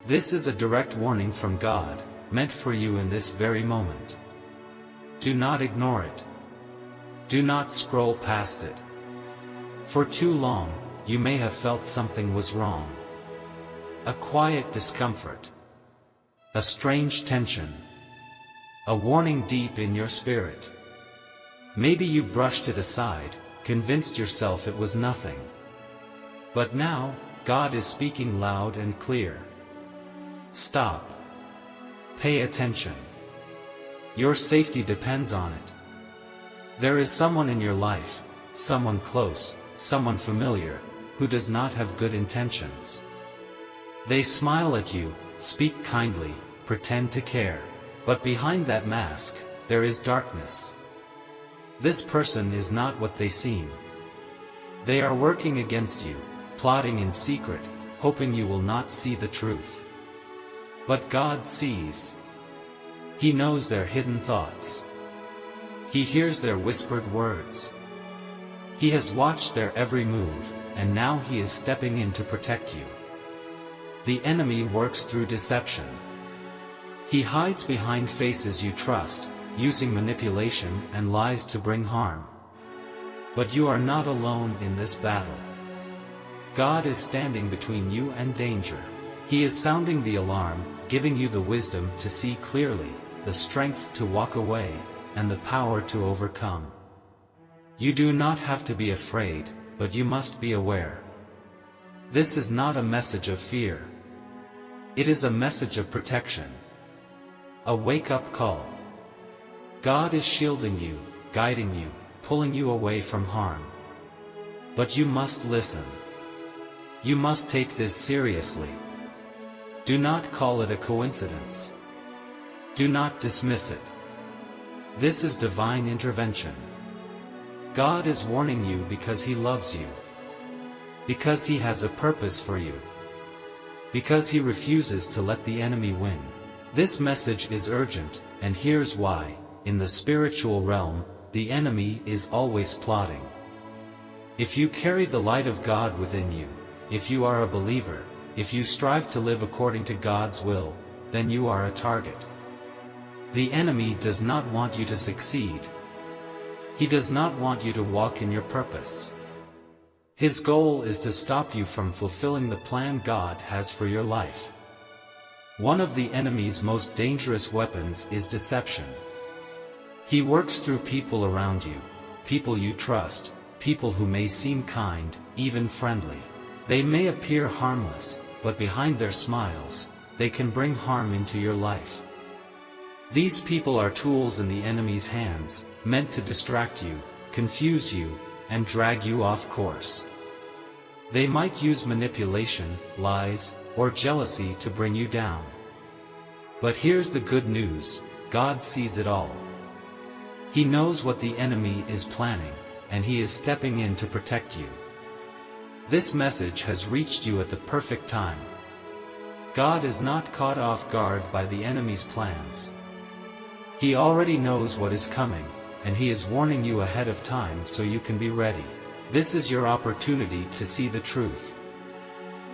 This is a direct warning from God, meant for you in this very moment. Do not ignore it. Do not scroll past it. For too long, you may have felt something was wrong. A quiet discomfort. A strange tension. A warning deep in your spirit. Maybe you brushed it aside, convinced yourself it was nothing. But now, God is speaking loud and clear. Stop. Pay attention. Your safety depends on it. There is someone in your life, someone close, someone familiar, who does not have good intentions. They smile at you, speak kindly, pretend to care, but behind that mask, there is darkness. This person is not what they seem. They are working against you, plotting in secret, hoping you will not see the truth. But God sees. He knows their hidden thoughts. He hears their whispered words. He has watched their every move, and now He is stepping in to protect you. The enemy works through deception. He hides behind faces you trust, using manipulation and lies to bring harm. But you are not alone in this battle. God is standing between you and danger. He is sounding the alarm, giving you the wisdom to see clearly, the strength to walk away, and the power to overcome. You do not have to be afraid, but you must be aware. This is not a message of fear. It is a message of protection. A wake-up call. God is shielding you, guiding you, pulling you away from harm. But you must listen. You must take this seriously. Do not call it a coincidence. Do not dismiss it. This is divine intervention. God is warning you because He loves you. Because He has a purpose for you. Because He refuses to let the enemy win. This message is urgent, and here's why. In the spiritual realm, the enemy is always plotting. If you carry the light of God within you, if you are a believer, if you strive to live according to God's will, then you are a target. The enemy does not want you to succeed. He does not want you to walk in your purpose. His goal is to stop you from fulfilling the plan God has for your life. One of the enemy's most dangerous weapons is deception. He works through people around you, people you trust, people who may seem kind, even friendly. They may appear harmless, but behind their smiles, they can bring harm into your life. These people are tools in the enemy's hands, meant to distract you, confuse you, and drag you off course. They might use manipulation, lies, or jealousy to bring you down. But here's the good news: God sees it all. He knows what the enemy is planning, and He is stepping in to protect you. This message has reached you at the perfect time. God is not caught off guard by the enemy's plans. He already knows what is coming, and He is warning you ahead of time so you can be ready. This is your opportunity to see the truth.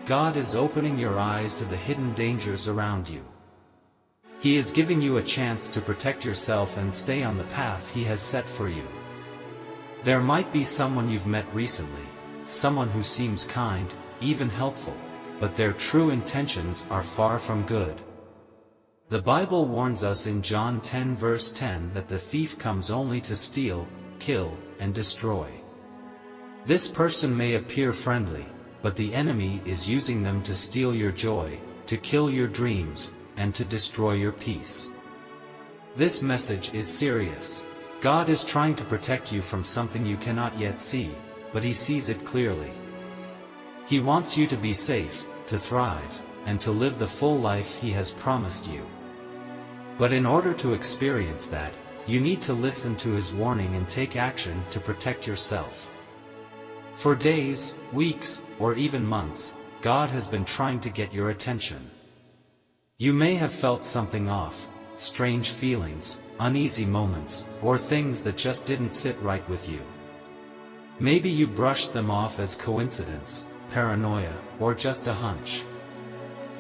God is opening your eyes to the hidden dangers around you. He is giving you a chance to protect yourself and stay on the path He has set for you. There might be someone you've met recently, someone who seems kind, even helpful, but their true intentions are far from good. The Bible warns us in John 10 verse 10 that the thief comes only to steal, kill, and destroy. This person may appear friendly, but the enemy is using them to steal your joy, to kill your dreams, and to destroy your peace. This message is serious. God is trying to protect you from something you cannot yet see, but He sees it clearly. He wants you to be safe, to thrive, and to live the full life He has promised you. But in order to experience that, you need to listen to His warning and take action to protect yourself. For days, weeks, or even months, God has been trying to get your attention. You may have felt something off, strange feelings, uneasy moments, or things that just didn't sit right with you. Maybe you brushed them off as coincidence, paranoia, or just a hunch.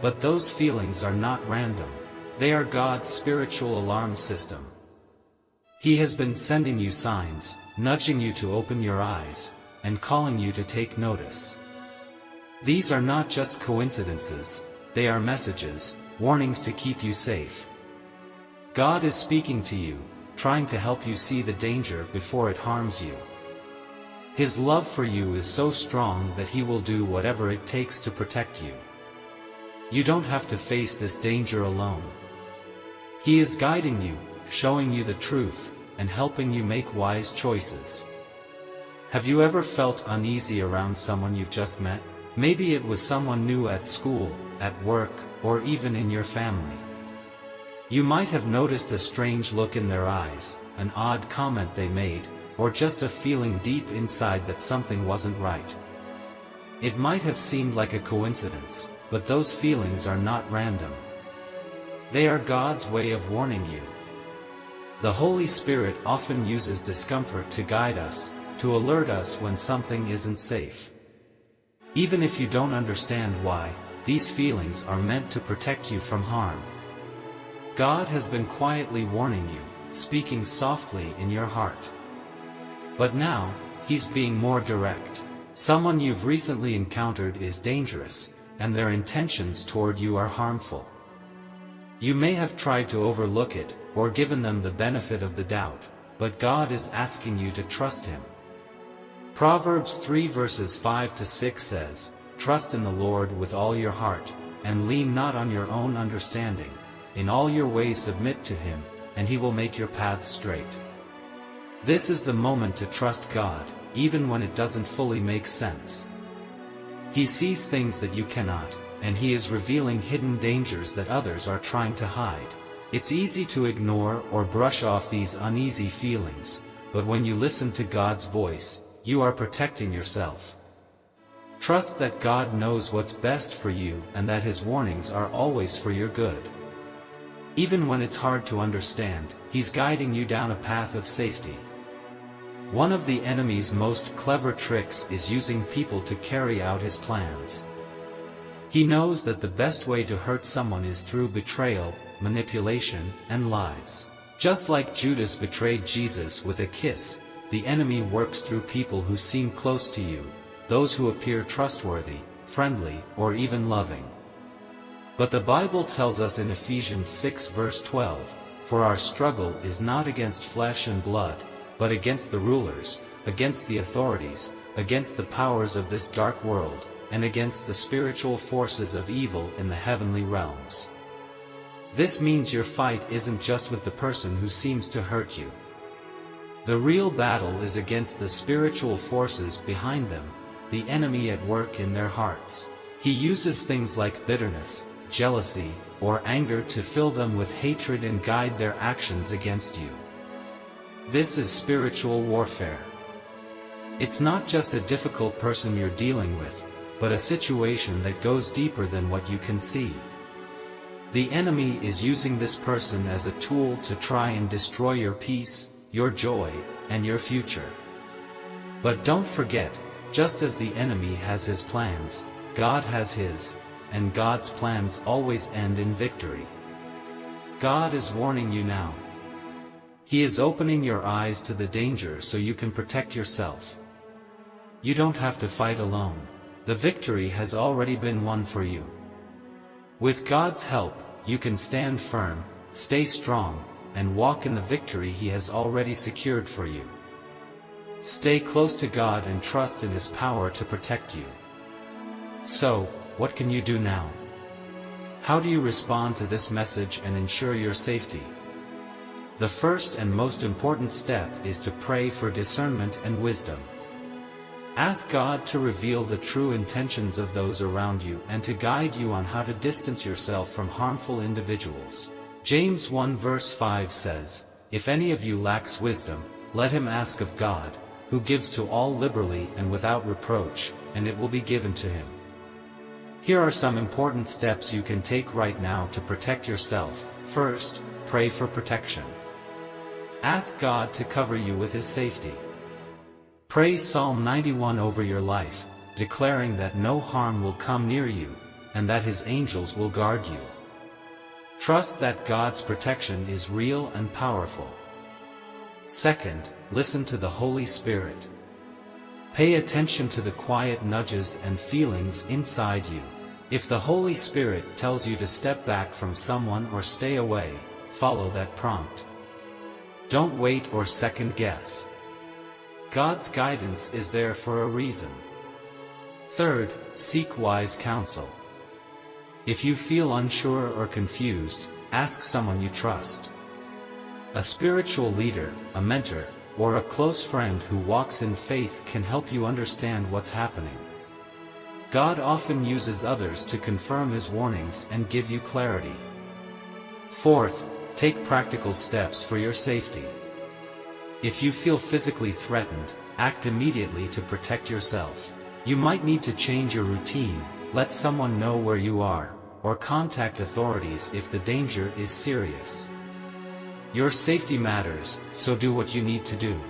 But those feelings are not random. They are God's spiritual alarm system. He has been sending you signs, nudging you to open your eyes, and calling you to take notice. These are not just coincidences, they are messages, warnings to keep you safe. God is speaking to you, trying to help you see the danger before it harms you. His love for you is so strong that He will do whatever it takes to protect you. You don't have to face this danger alone. He is guiding you, showing you the truth, and helping you make wise choices. Have you ever felt uneasy around someone you've just met? Maybe it was someone new at school, at work, or even in your family. You might have noticed a strange look in their eyes, an odd comment they made, or just a feeling deep inside that something wasn't right. It might have seemed like a coincidence, but those feelings are not random. They are God's way of warning you. The Holy Spirit often uses discomfort to guide us, to alert us when something isn't safe. Even if you don't understand why, these feelings are meant to protect you from harm. God has been quietly warning you, speaking softly in your heart. But now, He's being more direct. Someone you've recently encountered is dangerous, and their intentions toward you are harmful. You may have tried to overlook it, or given them the benefit of the doubt, but God is asking you to trust Him. Proverbs 3 verses 5 to 6 says, "Trust in the Lord with all your heart, and lean not on your own understanding. In all your ways submit to Him, and He will make your paths straight." This is the moment to trust God, even when it doesn't fully make sense. He sees things that you cannot, and He is revealing hidden dangers that others are trying to hide. It's easy to ignore or brush off these uneasy feelings, but when you listen to God's voice, you are protecting yourself. Trust that God knows what's best for you and that His warnings are always for your good. Even when it's hard to understand, He's guiding you down a path of safety. One of the enemy's most clever tricks is using people to carry out his plans. He knows that the best way to hurt someone is through betrayal, manipulation, and lies. Just like Judas betrayed Jesus with a kiss, the enemy works through people who seem close to you, those who appear trustworthy, friendly, or even loving. But the Bible tells us in Ephesians 6 verse 12, "For our struggle is not against flesh and blood, but against the rulers, against the authorities, against the powers of this dark world, and against the spiritual forces of evil in the heavenly realms." This means your fight isn't just with the person who seems to hurt you. The real battle is against the spiritual forces behind them, the enemy at work in their hearts. He uses things like bitterness, jealousy, or anger to fill them with hatred and guide their actions against you. This is spiritual warfare. It's not just a difficult person you're dealing with, but a situation that goes deeper than what you can see. The enemy is using this person as a tool to try and destroy your peace, your joy, and your future. But don't forget, just as the enemy has his plans, God has His, and God's plans always end in victory. God is warning you now. He is opening your eyes to the danger so you can protect yourself. You don't have to fight alone. The victory has already been won for you. With God's help, you can stand firm, stay strong, and walk in the victory He has already secured for you. Stay close to God and trust in His power to protect you. So, what can you do now? How do you respond to this message and ensure your safety? The first and most important step is to pray for discernment and wisdom. Ask God to reveal the true intentions of those around you and to guide you on how to distance yourself from harmful individuals. James 1 verse 5 says, "If any of you lacks wisdom, let him ask of God, who gives to all liberally and without reproach, and it will be given to him." Here are some important steps you can take right now to protect yourself. First, pray for protection. Ask God to cover you with His safety. Pray Psalm 91 over your life, declaring that no harm will come near you, and that His angels will guard you. Trust that God's protection is real and powerful. Second, listen to the Holy Spirit. Pay attention to the quiet nudges and feelings inside you. If the Holy Spirit tells you to step back from someone or stay away, follow that prompt. Don't wait or second guess. God's guidance is there for a reason. Third, seek wise counsel. If you feel unsure or confused, ask someone you trust. A spiritual leader, a mentor, or a close friend who walks in faith can help you understand what's happening. God often uses others to confirm His warnings and give you clarity. Fourth, take practical steps for your safety. If you feel physically threatened, act immediately to protect yourself. You might need to change your routine, let someone know where you are, or contact authorities if the danger is serious. Your safety matters, so do what you need to do.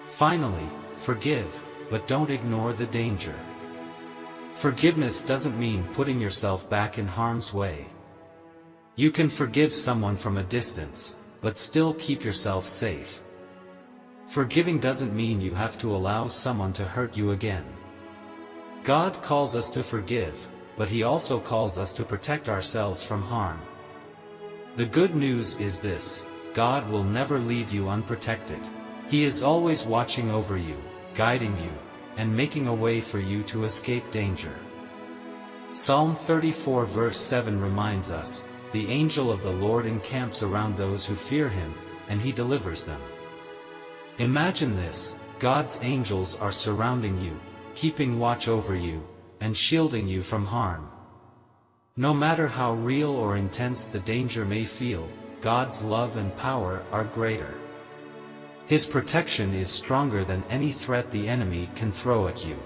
Finally, forgive, but don't ignore the danger. Forgiveness doesn't mean putting yourself back in harm's way. You can forgive someone from a distance, but still keep yourself safe. Forgiving doesn't mean you have to allow someone to hurt you again. God calls us to forgive, but He also calls us to protect ourselves from harm. The good news is this: God will never leave you unprotected. He is always watching over you, guiding you, and making a way for you to escape danger. Psalm 34 verse 7 reminds us, "The angel of the Lord encamps around those who fear Him, and He delivers them." Imagine this: God's angels are surrounding you, keeping watch over you, and shielding you from harm. No matter how real or intense the danger may feel, God's love and power are greater. His protection is stronger than any threat the enemy can throw at you.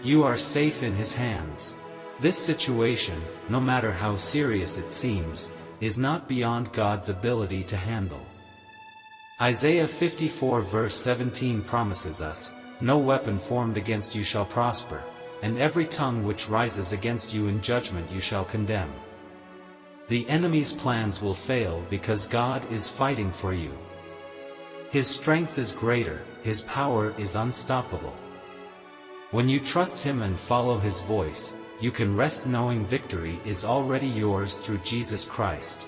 You are safe in His hands. This situation, no matter how serious it seems, is not beyond God's ability to handle. Isaiah 54 verse 17 promises us, "No weapon formed against you shall prosper, and every tongue which rises against you in judgment you shall condemn." The enemy's plans will fail because God is fighting for you. His strength is greater, His power is unstoppable. When you trust Him and follow His voice, you can rest knowing victory is already yours through Jesus Christ.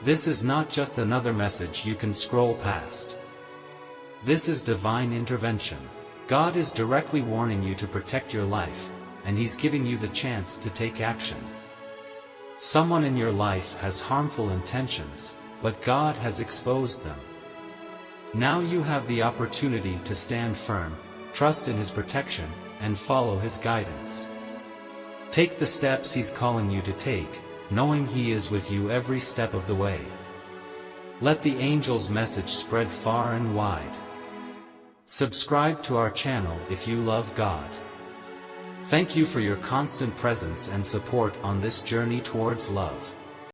This is not just another message you can scroll past. This is divine intervention. God is directly warning you to protect your life, and He's giving you the chance to take action. Someone in your life has harmful intentions, but God has exposed them. Now you have the opportunity to stand firm, trust in His protection, and follow His guidance. Take the steps He's calling you to take, knowing He is with you every step of the way. Let the angel's message spread far and wide. Subscribe to our channel if you love God. Thank you for your constant presence and support on this journey towards love.